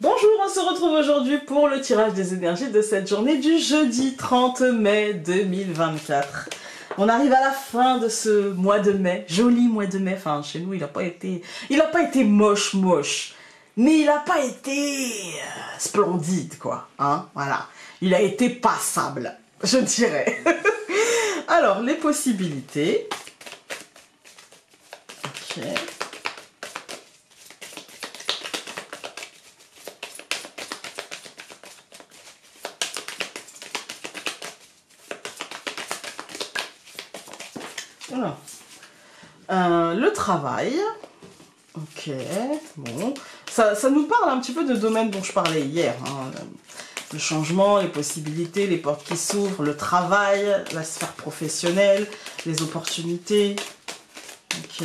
Bonjour, on se retrouve aujourd'hui pour le tirage des énergies de cette journée du jeudi 30 mai 2024. On arrive à la fin de ce mois de mai, joli mois de mai, enfin chez nous il n'a pas été moche, mais il n'a pas été splendide quoi, hein, voilà. Il a été passable, je dirais. Alors, les possibilités. Ok. Alors, le travail, ok, bon, ça nous parle un petit peu de domaine dont je parlais hier, hein. Le changement, les possibilités, les portes qui s'ouvrent, le travail, la sphère professionnelle, les opportunités, ok.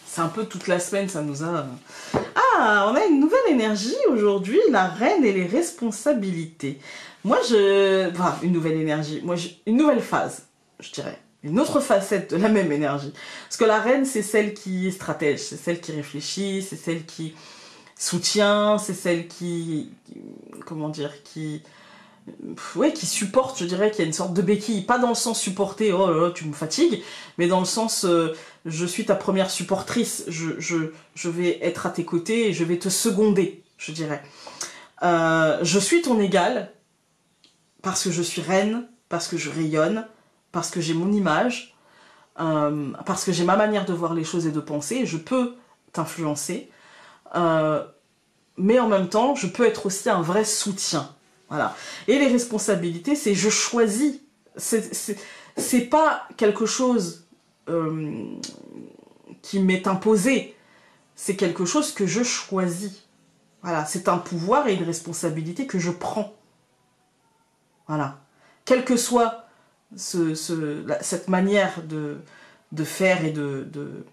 C'est un peu toute la semaine, ça nous a... Ah, on a une nouvelle énergie aujourd'hui, la reine et les responsabilités. Moi, enfin, une nouvelle énergie, une nouvelle phase, je dirais. Une autre facette de la même énergie. Parce que la reine, c'est celle qui est stratège, c'est celle qui réfléchit, c'est celle qui soutient, c'est celle qui comment dire, qui supporte, je dirais, qu'il y a une sorte de béquille. Pas dans le sens supporter, oh là là, tu me fatigues, mais dans le sens, je suis ta première supportrice, je vais être à tes côtés et je vais te seconder, je dirais. Je suis ton égal, parce que je suis reine, parce que je rayonne, parce que j'ai mon image, parce que j'ai ma manière de voir les choses et de penser, et je peux t'influencer, mais en même temps, je peux être aussi un vrai soutien. Voilà. Et les responsabilités, c'est je choisis. C'est pas quelque chose qui m'est imposé, c'est quelque chose que je choisis. Voilà, c'est un pouvoir et une responsabilité que je prends. Voilà. Quelle que soit cette manière de faire et de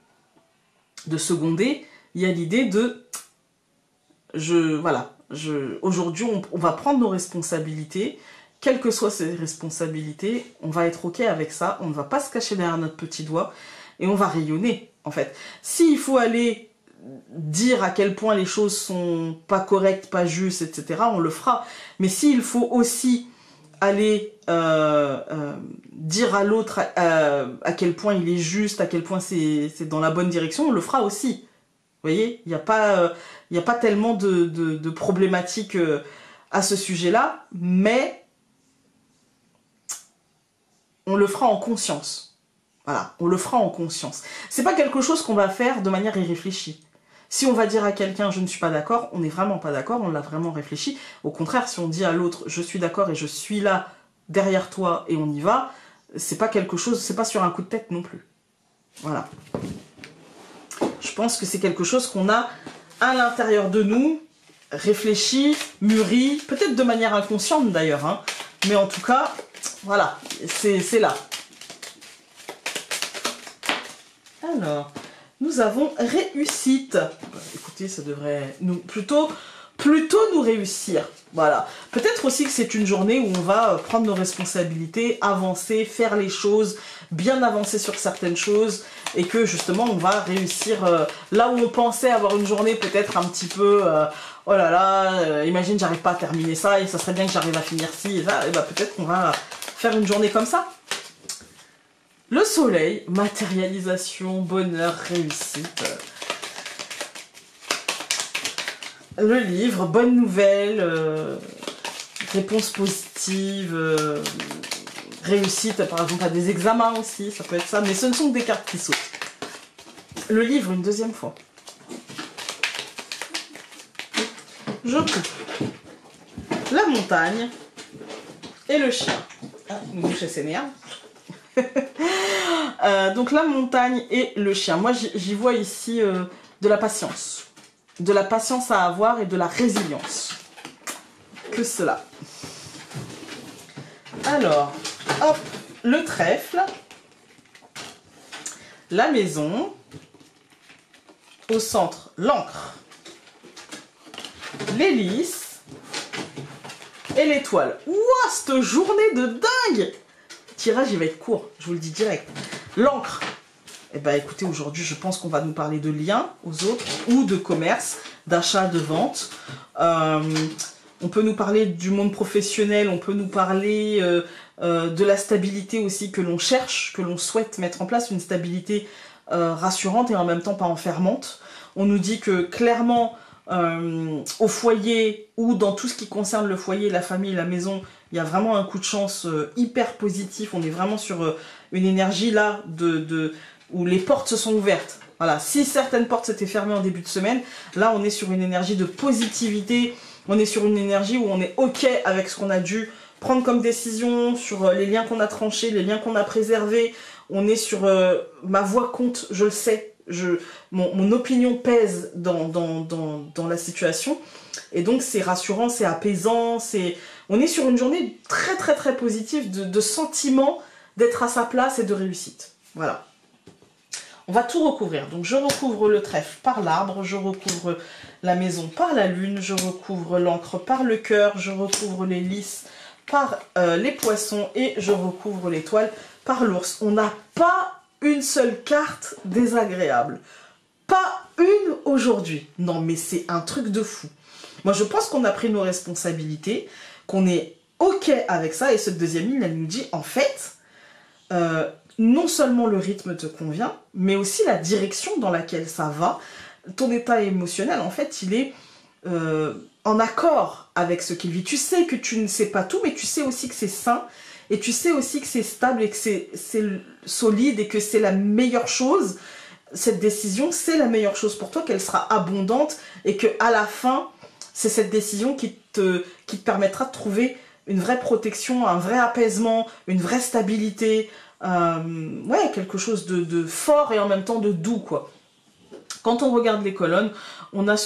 seconder, il y a l'idée de... Aujourd'hui, on va prendre nos responsabilités. Quelles que soient ces responsabilités, on va être OK avec ça. On ne va pas se cacher derrière notre petit doigt et on va rayonner, en fait. S'il faut aller dire à quel point les choses sont pas correctes, pas justes, etc., on le fera. Mais s'il faut aussi aller dire à l'autre à quel point il est juste, à quel point c'est dans la bonne direction, on le fera aussi. Vous voyez, il n'y a pas tellement de problématiques à ce sujet-là, mais on le fera en conscience. Voilà, on le fera en conscience. C'est pas quelque chose qu'on va faire de manière irréfléchie. Si on va dire à quelqu'un « je ne suis pas d'accord », on n'est vraiment pas d'accord, on l'a vraiment réfléchi. Au contraire, si on dit à l'autre « je suis d'accord et je suis là derrière toi et on y va », c'est pas quelque chose, c'est pas sur un coup de tête non plus. Voilà. Je pense que c'est quelque chose qu'on a à l'intérieur de nous, réfléchi, mûri, peut-être de manière inconsciente d'ailleurs, hein, mais en tout cas, voilà, c'est là. Alors, nous avons réussite. Écoutez, ça devrait plutôt nous réussir. Voilà. Peut-être aussi que c'est une journée où on va prendre nos responsabilités, avancer, faire les choses, bien avancer sur certaines choses, et que justement on va réussir là où on pensait avoir une journée peut-être un petit peu oh là là, imagine j'arrive pas à terminer ça et ça serait bien que j'arrive à finir ci et ça, et bah peut-être qu'on va faire une journée comme ça. Le soleil, matérialisation, bonheur, réussite. Le livre, bonne nouvelle, réponse positive, réussite par exemple à des examens aussi, ça peut être ça, mais ce ne sont que des cartes qui sautent. Le livre une deuxième fois. Je coupe la montagne et le chien. Ah, une bouche s'énerve. Donc la montagne et le chien. Moi j'y vois ici de la patience. De la patience à avoir et de la résilience. Que cela. Alors, hop, le trèfle, la maison, au centre, l'encre, l'hélice et l'étoile. Ouah, cette journée de dingue! Le tirage, il va être court, je vous le dis direct. L'encre. Eh bien, écoutez, aujourd'hui, je pense qu'on va nous parler de liens aux autres ou de commerce, d'achat, de vente. On peut nous parler du monde professionnel, on peut nous parler de la stabilité aussi que l'on cherche, que l'on souhaite mettre en place, une stabilité rassurante et en même temps pas enfermante. On nous dit que clairement, au foyer ou dans tout ce qui concerne le foyer, la famille, la maison, il y a vraiment un coup de chance hyper positif. On est vraiment sur une énergie là où les portes se sont ouvertes. Voilà, si certaines portes s'étaient fermées en début de semaine, là on est sur une énergie de positivité, on est sur une énergie où on est ok avec ce qu'on a dû prendre comme décision, sur les liens qu'on a tranchés, les liens qu'on a préservés. On est sur ma voix compte, je le sais, mon opinion pèse dans la situation. Et donc c'est rassurant, c'est apaisant, on est sur une journée très très très positive de sentiment d'être à sa place et de réussite. Voilà. On va tout recouvrir. Donc je recouvre le trèfle par l'arbre, je recouvre la maison par la lune, je recouvre l'encre par le cœur, je recouvre les lys par les poissons et je recouvre l'étoile par l'ours. On n'a pas une seule carte désagréable. Pas une aujourd'hui. Non mais c'est un truc de fou. Moi je pense qu'on a pris nos responsabilités, qu'on est ok avec ça et cette deuxième ligne elle nous dit en fait... non seulement le rythme te convient, mais aussi la direction dans laquelle ça va. Ton état émotionnel, en fait, il est en accord avec ce qu'il vit. Tu sais que tu ne sais pas tout, mais tu sais aussi que c'est sain, et tu sais aussi que c'est stable, et que c'est solide, et que c'est la meilleure chose. Cette décision, c'est la meilleure chose pour toi, qu'elle sera abondante, et qu'à la fin, c'est cette décision qui te permettra de trouver une vraie protection, un vrai apaisement, une vraie stabilité, ouais, quelque chose de fort et en même temps de doux, quoi. Quand on regarde les colonnes, on est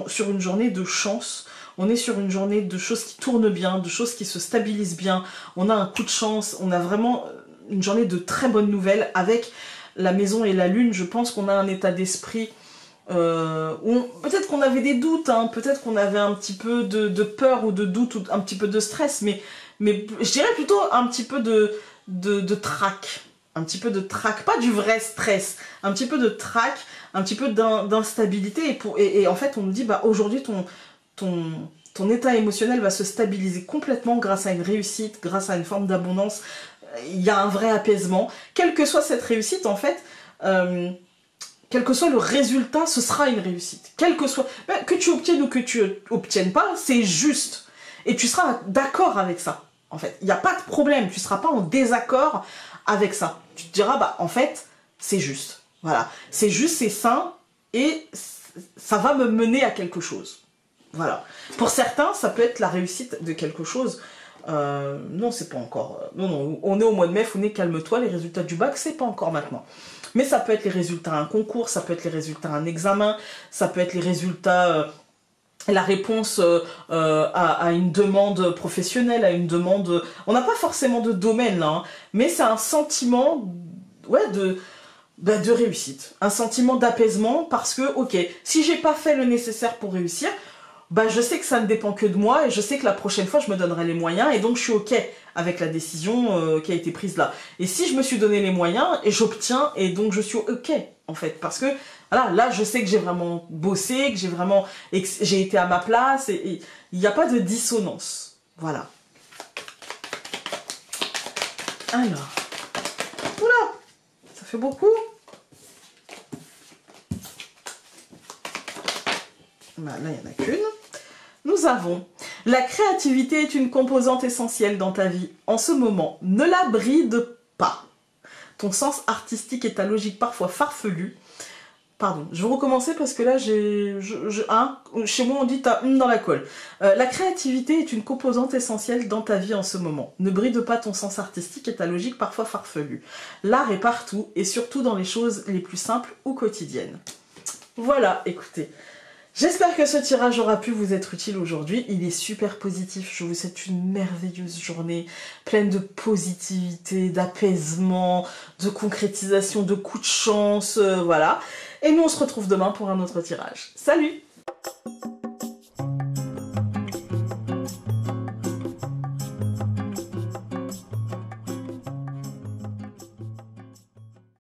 sur une journée de chance, on est sur une journée de choses qui tournent bien, de choses qui se stabilisent bien, on a un coup de chance, on a vraiment une journée de très bonnes nouvelles. Avec la maison et la lune, je pense qu'on a un état d'esprit où peut-être qu'on avait des doutes, hein, peut-être qu'on avait un petit peu de peur ou de doute, ou un petit peu de stress, mais je dirais plutôt un petit peu de trac, un petit peu de trac, pas du vrai stress, un petit peu de trac, un petit peu d'instabilité, et en fait on nous dit bah aujourd'hui ton état émotionnel va se stabiliser complètement grâce à une réussite, grâce à une forme d'abondance. Il y a un vrai apaisement, quelle que soit cette réussite en fait, quel que soit le résultat, ce sera une réussite, quel que soit, que tu obtiennes ou que tu obtiennes pas, c'est juste, et tu seras d'accord avec ça. En fait, il n'y a pas de problème, tu ne seras pas en désaccord avec ça. Tu te diras, bah en fait, c'est juste. Voilà, c'est juste, c'est sain, et ça va me mener à quelque chose. Voilà. Pour certains, ça peut être la réussite de quelque chose. Non, c'est pas encore... non, on est au mois de mai, Founé, calme-toi, les résultats du bac, c'est pas encore maintenant. Mais ça peut être les résultats à un concours, ça peut être les résultats à un examen, ça peut être les résultats... la réponse à une demande professionnelle, à une demande... On n'a pas forcément de domaine là, hein, mais c'est un sentiment ouais, de réussite, un sentiment d'apaisement parce que, ok, si j'ai pas fait le nécessaire pour réussir, bah je sais que ça ne dépend que de moi et je sais que la prochaine fois je me donnerai les moyens et donc je suis ok avec la décision qui a été prise là. Et si je me suis donné les moyens et j'obtiens et donc je suis ok en fait parce que voilà, là je sais que j'ai vraiment bossé, que j'ai été à ma place et il n'y a pas de dissonance. Voilà. Alors, oula, ça fait beaucoup. Bah, là, il n'y en a qu'une. Nous avons la créativité est une composante essentielle dans ta vie. En ce moment, ne la bride pas. Ton sens artistique et ta logique parfois farfelue. Pardon, je vais recommencer parce que là, chez moi on dit t'as dans la colle. La créativité est une composante essentielle dans ta vie en ce moment. Ne bride pas ton sens artistique et ta logique parfois farfelue. L'art est partout et surtout dans les choses les plus simples ou quotidiennes. Voilà, écoutez. J'espère que ce tirage aura pu vous être utile aujourd'hui. Il est super positif. Je vous souhaite une merveilleuse journée pleine de positivité, d'apaisement, de concrétisation, de coups de chance, voilà. Et nous, on se retrouve demain pour un autre tirage. Salut!